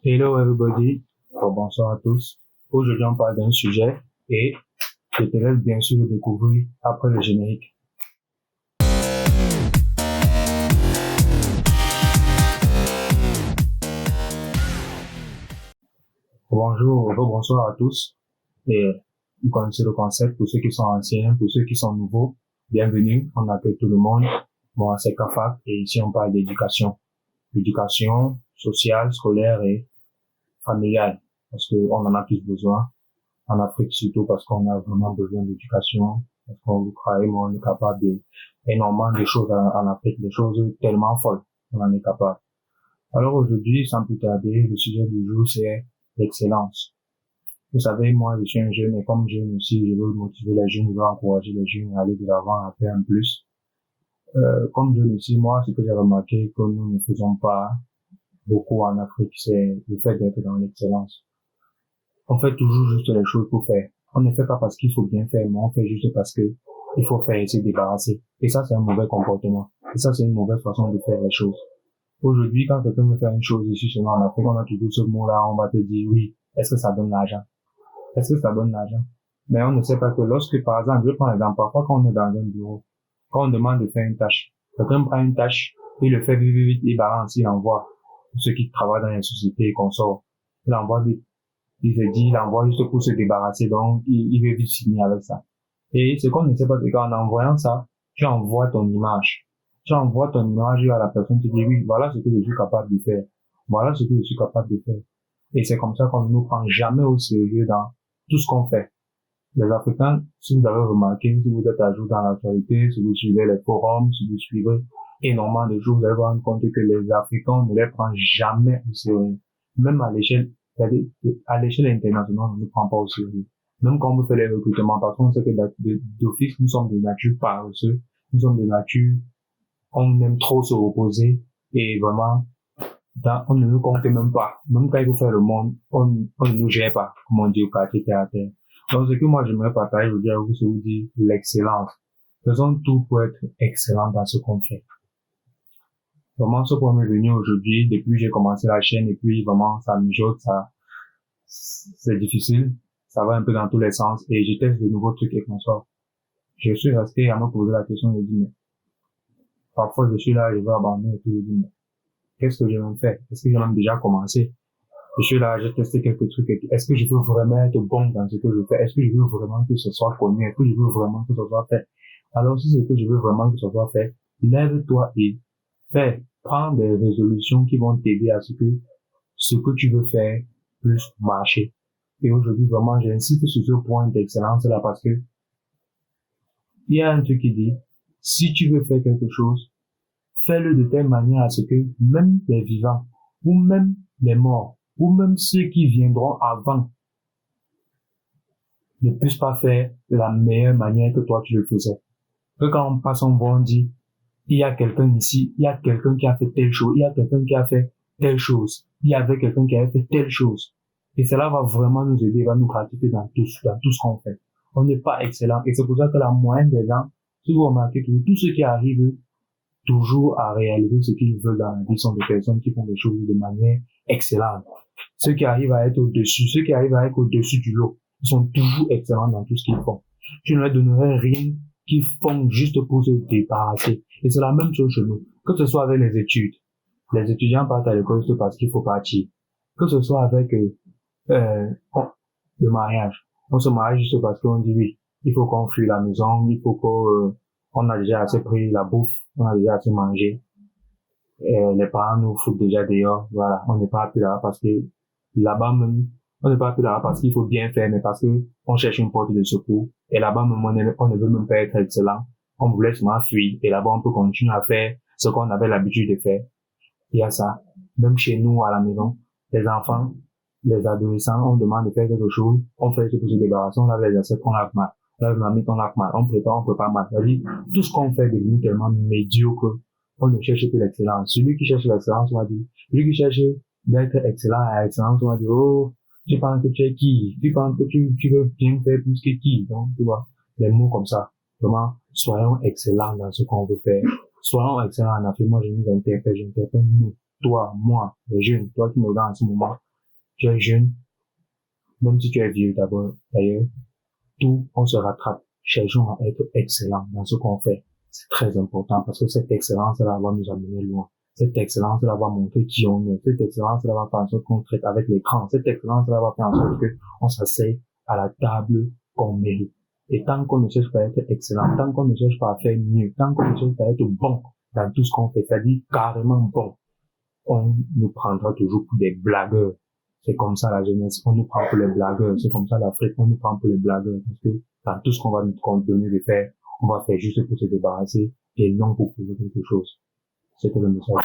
Hello everybody, bonsoir à tous. Aujourd'hui on parle d'un sujet et je te laisse bien sûr le découvrir après le générique. Bonjour, bonsoir à tous. Et vous connaissez le concept, pour ceux qui sont anciens, pour ceux qui sont nouveaux, bienvenue, on accueille tout le monde. Moi c'est Kafak et ici on parle d'éducation. L'éducation sociale, scolaire et familiale, parce qu'on en a tous besoin. En Afrique surtout parce qu'on a vraiment besoin d'éducation, parce qu'on croit, on est capable de énormément de choses en Afrique, des choses tellement folles, on en est capable. Alors aujourd'hui, sans plus tarder, le sujet du jour c'est l'excellence. Vous savez, moi je suis un jeune et comme jeune aussi, je veux motiver les jeunes, je veux encourager les jeunes à aller de l'avant, à faire un plus. Comme jeune aussi, moi, ce que j'ai remarqué que nous ne faisons pas beaucoup en Afrique, c'est le fait d'être dans l'excellence. On fait toujours juste les choses pour faire. On ne fait pas parce qu'il faut bien faire, mais on fait juste parce que il faut faire et se débarrasser. Et ça, c'est un mauvais comportement. Et ça, c'est une mauvaise façon de faire les choses. Aujourd'hui, quand quelqu'un veut faire une chose ici chez nous en Afrique, on a toujours ce mot-là, on va te dire, oui, est-ce que ça donne l'argent? Est-ce que ça donne l'argent? Mais on ne sait pas que lorsque, par exemple, je prends l'exemple, parfois quand on est dans un bureau, quand on demande de faire une tâche, quelqu'un prend une tâche, il le fait vite, vite, vite, il balance, il envoie. Pour ceux qui travaillent dans les sociétés et qu'on sort, il envoie vite. Il se dit, il envoie juste pour se débarrasser, donc il veut vite finir avec ça. Et ce qu'on ne sait pas, c'est qu'en envoyant ça, tu envoies ton image. Tu envoies ton image à la personne, tu dis, oui, voilà ce que je suis capable de faire. Voilà ce que je suis capable de faire. Et c'est comme ça qu'on ne nous prend jamais au sérieux dans tout ce qu'on fait. Les Africains, si vous avez remarqué, si vous êtes à jour dans l'actualité, si vous suivez les forums, si vous suivez énormément de choses, vous allez vous rendre compte que les Africains ne les prennent jamais au sérieux. Même à l'échelle internationale, on ne prend pas au sérieux. Même quand on fait les recrutements, parce qu'on sait que d'office, nous sommes de nature paresseux, nous sommes de nature, on aime trop se reposer, et vraiment, on ne nous compte même pas. Même quand il faut faire le monde, on ne nous gère pas, comme on dit au quartier terre à terre. Donc, ce que moi j'aimerais partager aujourd'hui avec vous, c'est vous dire l'excellence. Faisons tout pour être excellent dans ce qu'on fait. Vraiment, ce point m'est venu aujourd'hui, depuis que j'ai commencé la chaîne, et puis vraiment, ça mijote, c'est difficile, ça va un peu dans tous les sens, et je teste de nouveaux trucs et consorts. Je suis resté à me poser la question, je dis, mais, parfois je suis là, je veux abandonner, et puis je dis, mais, qu'est-ce que j'ai même fait? Est-ce que j'ai même déjà commencé? Je suis là, j'ai testé quelques trucs, est-ce que je veux vraiment être bon dans ce que je fais? Est-ce que je veux vraiment que ce soit connu? Est-ce que je veux vraiment que ce soit fait? Alors, si c'est que je veux vraiment que ce soit fait, lève-toi et fais. Prends des résolutions qui vont t'aider à ce que tu veux faire plus marcher. Et aujourd'hui, vraiment, j'insiste sur ce point d'excellence là parce que il y a un truc qui dit, si tu veux faire quelque chose, fais-le de telle manière à ce que même les vivants, ou même les morts, ou même ceux qui viendront avant, ne puissent pas faire de la meilleure manière que toi tu le faisais. Que quand on passe, on dit, il y a quelqu'un ici, il y a quelqu'un qui a fait telle chose, il y a quelqu'un qui a fait telle chose, il y avait quelqu'un qui a fait telle chose. Et cela va vraiment nous aider, va nous gratifier dans tout ce qu'on fait. On n'est pas excellent. Et c'est pour ça que la moyenne des gens, si vous remarquez, tous ceux qui arrivent toujours à réaliser ce qu'ils veulent dans la vie sont des personnes qui font des choses de manière excellente. Ceux qui arrivent à être au-dessus, ceux qui arrivent à être au-dessus du lot, ils sont toujours excellents dans tout ce qu'ils font. Je ne leur donnerai rien qu'ils font juste pour se débarrasser. Et c'est la même chose chez nous. Que ce soit avec les études. Les étudiants partent à l'école juste parce qu'il faut partir. Que ce soit avec le mariage. On se marie juste parce qu'on dit oui, il faut qu'on fuit la maison, il faut qu'on a déjà assez pris la bouffe, on a déjà assez mangé. Les parents nous foutent déjà dehors. Voilà, on n'est pas plus là parce que là-bas même, on n'est pas plus là parce qu'il faut bien faire, mais parce que on cherche une porte de secours. Et là-bas même, on ne veut même pas être excellent. On voulait seulement fuir. Et là-bas, on peut continuer à faire ce qu'on avait l'habitude de faire. Il y a ça. Même chez nous, à la maison, les enfants, les adolescents, on demande de faire quelque chose, on fait ce pour se débarrasser, on lave les assiettes, on lave mal. On lave marmite, on lave mal. On prépare mal. C'est-à-dire, tout ce qu'on fait devient tellement médiocre. On ne cherche que l'excellence. Celui qui cherche l'excellence, on va dire, celui qui cherche d'être excellent à l'excellence, on va dire, oh, tu penses que tu es qui? Tu penses que tu veux bien faire plus que qui? Donc, tu vois, les mots comme ça. Vraiment, soyons excellents dans ce qu'on veut faire. Soyons excellents en Afrique. Moi, j'interpelle nous, toi, moi, les jeunes, toi qui me regardes en ce moment. tu es jeune, même si tu es vieux d'abord, d'ailleurs, tout, on se rattrape. Cherchons à être excellents dans ce qu'on fait. C'est très important parce que cette excellence-là va nous amener loin. Cette excellence-là va montrer qui on est. Cette excellence-là va faire en sorte qu'on traite avec l'écran. Cette excellence-là va faire en sorte que on s'asseye à la table qu'on mérite. Et tant qu'on ne cherche pas à être excellent, tant qu'on ne cherche pas à faire mieux, tant qu'on ne cherche pas à être bon dans tout ce qu'on fait, c'est-à-dire carrément bon, on nous prendra toujours pour des blagueurs. C'est comme ça la jeunesse, on nous prend pour les blagueurs. C'est comme ça l'Afrique, on nous prend pour les blagueurs. Parce que dans tout ce qu'on va nous donner de faire, on va faire juste pour se débarrasser et non pour prouver quelque chose. C'était le message.